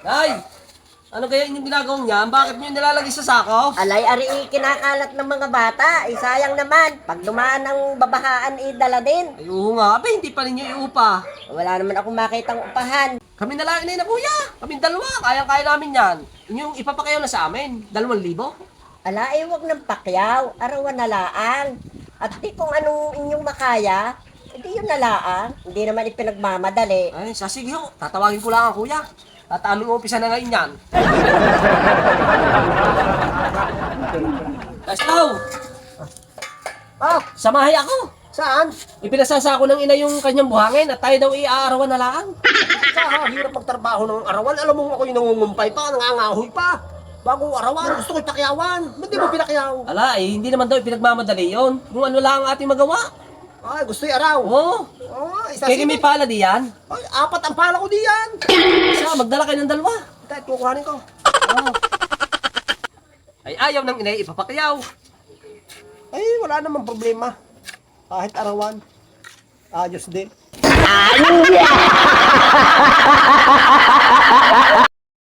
Ay! Ano kaya inyong ginagawang niyan? Bakit nyo nilalagay sa sako? Alay, ari kinakalat ng mga bata. Sayang naman. Pag dumaan ng babahaan, dala din. Ay, oo nga, abe, hindi pa ninyo iupa. Wala naman akong makitang upahan. Kami na lang inay na kuya. Kaming dalawa, kayang-kaya namin yan. Inyong ipapakayaw na sa amin. 2,000. Ala, wag ng pakyaw. Arawan na laang. At di kung anong inyong makaya, hindi yun na laang. Hindi naman ipinagmamadali. Ay, sige ho. Tatawagin ko lang ang kuya. At aming umpisa na ngayon yan. Taslaw! Oh, Samahay ako. saan? Ipinasasako ng ina yung kanyang buhangin at tayo daw iaarawan na lang. Hirap magtrabaho ng arawan. Alam mo ako yung nangungumpay pa, nangangahoy pa. Bago arawan, gusto ko ipakyawan. Ba't di mo pinakyaw? Ala, hindi naman daw ipinagmamadali yon. Kung ano lang ang ating magawa. Ay, gusto yung araw. Oo. Isa Kaya may pala diyan. Ay, 4 ang pala ko diyan. Isa, magdala kayo ng 2. Kahit kukuhanin ko. Ay, ayaw ng inay ipapakayaw. Ay, wala namang problema. Kahit arawan. Ayos din.